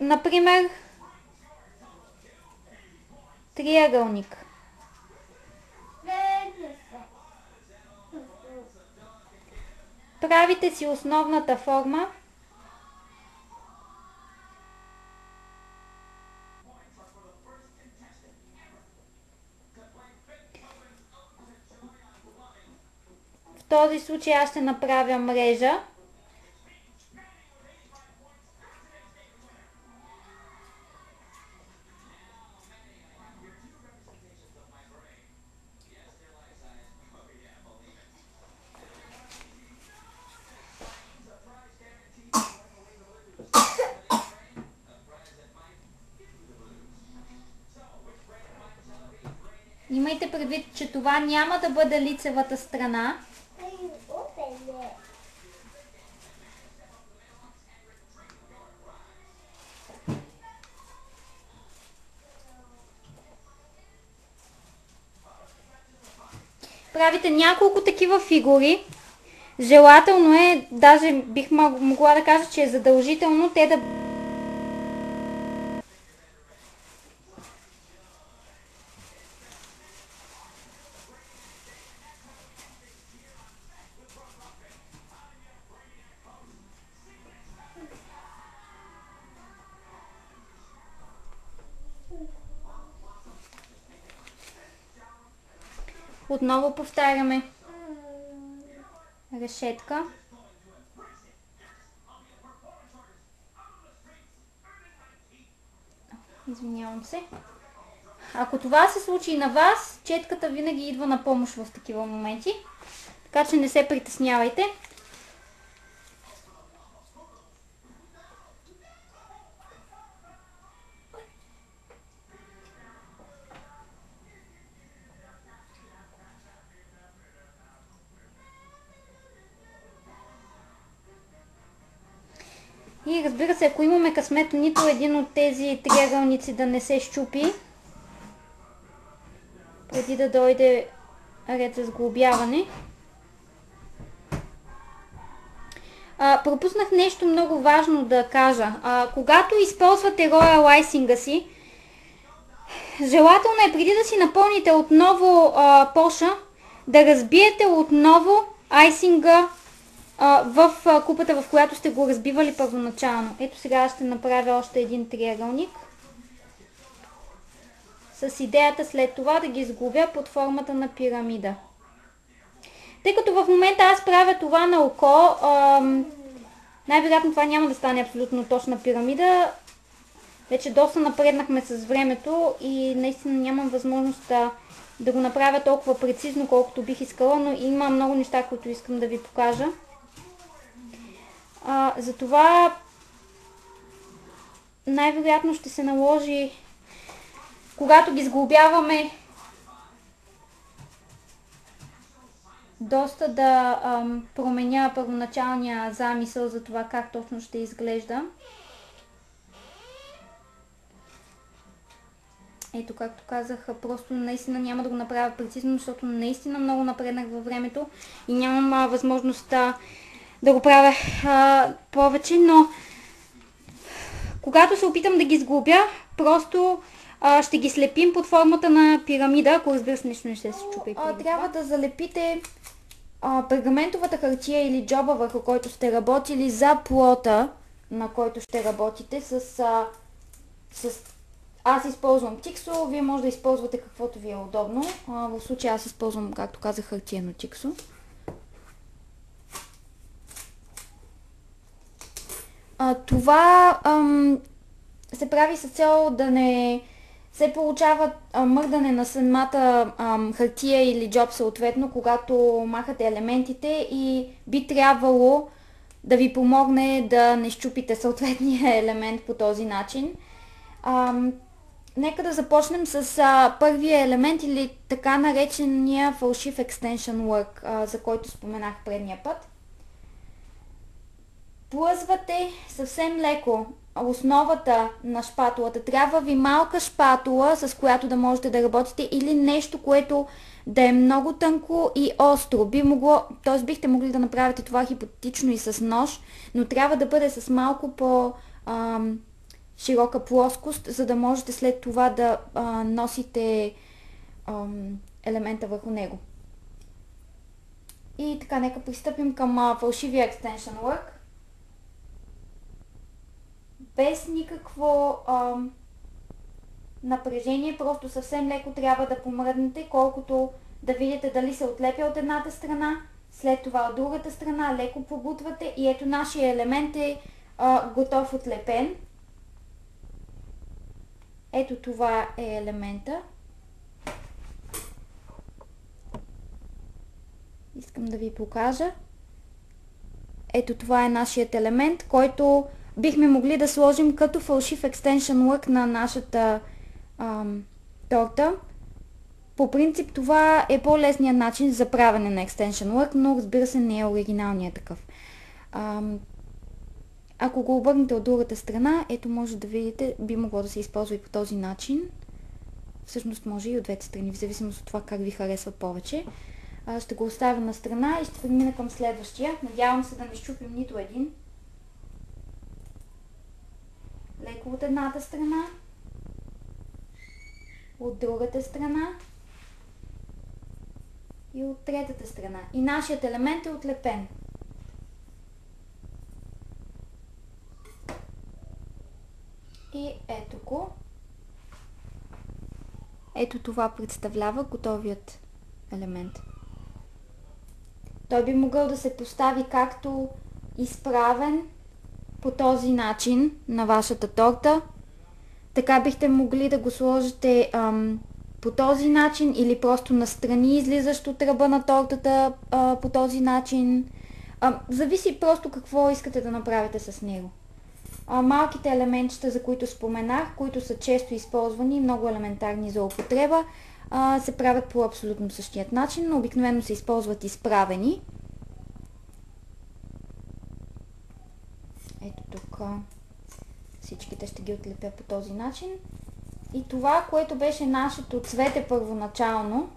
например, триъгълник. Правите си основната форма. В този случай аз ще направя мрежа. Имайте предвид, че това няма да бъде лицевата страна. Правите няколко такива фигури. Желателно е, даже бих могла да кажа, че е задължително те да... Отново повтаряме решетка. Извинявам се. Ако това се случи на вас, четката винаги идва на помощ в такива моменти. Така че не се притеснявайте. И разбира се, ако имаме късмет, нито един от тези триъгълници да не се счупи, преди да дойде ред за сглобяване. Пропуснах нещо много важно да кажа. Когато използвате Royal Icing-а си, желателно е преди да си напълните отново поша, да разбиете отново айсинга в купата, в която сте го разбивали първоначално. Ето сега ще направя още един триъгълник. С идеята след това да ги сглобя под формата на пирамида. Тъй като в момента аз правя това на око, най-вероятно това няма да стане абсолютно точна пирамида. Вече доста напреднахме с времето и наистина нямам възможност да го направя толкова прецизно, колкото бих искала, но има много неща, които искам да ви покажа. Затова най-вероятно ще се наложи, когато ги сглобяваме, доста да променя първоначалния замисъл за това как точно ще изглежда. Ето, както казах, просто наистина няма да го направя прецизно, защото наистина много напреднах във времето и нямам възможност да го правя повече, но когато се опитам да ги сглобя, просто ще ги слепим под формата на пирамида, ако разбира се нещо не ще се чупи. Трябва да залепите пергаментовата хартия или джоба, върху който сте работили, за плота, на който ще работите с аз използвам тиксо, вие може да използвате каквото ви е удобно. В случая аз използвам, както казах, хартиено тиксо. Това се прави с цел да не се получава мърдане на самата хартия или джоб съответно, когато махате елементите, и би трябвало да ви помогне да не счупите съответния елемент по този начин. Нека да започнем с първия елемент или така наречения фалшив extension work, за който споменах предния път. Плъзвате съвсем леко основата на шпатулата. Трябва ви малка шпатула, с която да можете да работите, или нещо, което да е много тънко и остро. Бихте могли да направите това хипотетично и с нож, но трябва да бъде с малко широка плоскост, за да можете след това да носите елемента върху него. И така, нека пристъпим към фалшивия Extension Work. Без никакво напрежение, просто съвсем леко трябва да помръднете, колкото да видите дали се отлепя от едната страна, след това от другата страна леко побутвате и ето нашия елемент е готов отлепен. Ето това е елемента. Искам да ви покажа. Ето това е нашият елемент, който бихме могли да сложим като фалшив Extension Work на нашата торта. По принцип това е по-лесният начин за правене на Extension Work, но разбира се не е оригиналният такъв. Ако го обърнете от другата страна, ето може да видите, би могло да се използва и по този начин. Всъщност може и от двете страни, в зависимост от това как ви харесва повече. Ще го оставя на страна и ще премина към следващия. Надявам се да не счупим нито един. Леко от едната страна, от другата страна и от третата страна. И нашият елемент е отлепен. И ето го. Ето това представлява готовият елемент. Той би могъл да се постави както изправен по този начин на вашата торта. Така бихте могли да го сложите по този начин или просто настрани, излизащо от ръба на тортата по този начин. Зависи просто какво искате да направите с него. Малките елементчета, за които споменах, които са често използвани, много елементарни за употреба, се правят по абсолютно същият начин, но обикновено се използват изправени. Ето тук всичките ще ги отлепя по този начин. И това, което беше нашето цвете първоначално,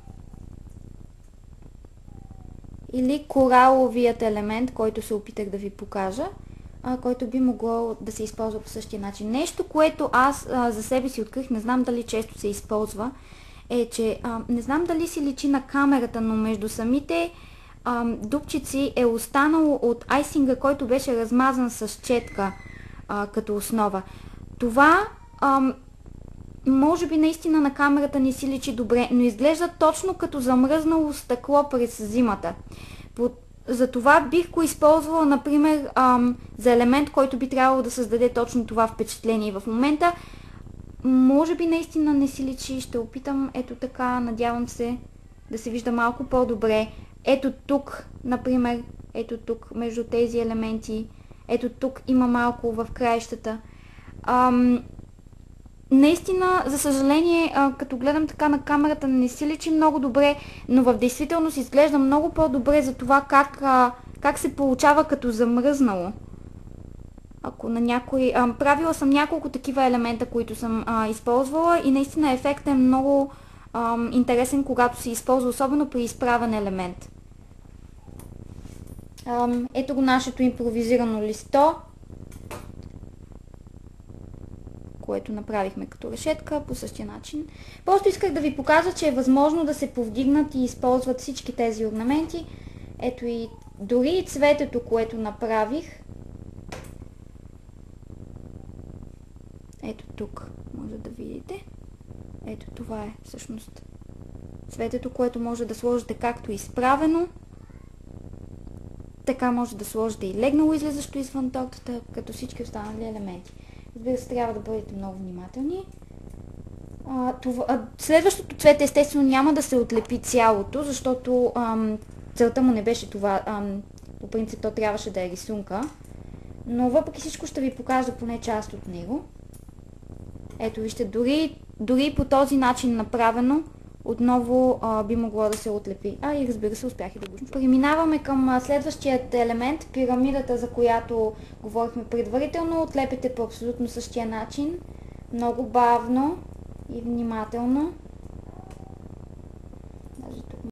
или кораловият елемент, който се опитах да ви покажа, който би могло да се използва по същия начин. Нещо, което аз за себе си открих, не знам дали често се използва, е, че не знам дали си личи на камерата, но между самите дупчици е останало от айсинга, който беше размазан с четка като основа. Това може би наистина на камерата не си личи добре, но изглежда точно като замръзнало стъкло през зимата. За това бих го използвала, например, за елемент, който би трябвало да създаде точно това впечатление. В момента може би наистина не си личи, ще опитам ето така, надявам се да се вижда малко по-добре. Ето тук, например, ето тук между тези елементи, ето тук има малко в краищата. Наистина, за съжаление, като гледам така на камерата, не си личи много добре, но в действителност изглежда много по-добре за това как се получава като замръзнало. Ако на някой... правила съм няколко такива елемента, които съм използвала и наистина ефектът е много интересен, когато се използва, особено при изправен елемент. Ето го нашето импровизирано листо, което направихме като решетка по същия начин. Просто исках да ви покажа, че е възможно да се повдигнат и използват всички тези орнаменти. Ето и дори и цветето, което направих. Ето тук може да видите. Ето това е всъщност цветето, което може да сложите както изправено, така може да сложите и легнало излизащо извън тортата, като всички останали елементи. Разбира се, трябва да бъдете много внимателни. Следващото цвете естествено няма да се отлепи цялото, защото целта му не беше това. По принцип то трябваше да е рисунка. Но въпреки всичко ще ви покажа поне част от него. Ето вижте, дори по този начин направено, отново би могло да се отлепи. И разбира се, успях и да го... Преминаваме към следващият елемент, пирамидата, за която говорихме предварително. Отлепете по абсолютно същия начин, много бавно и внимателно.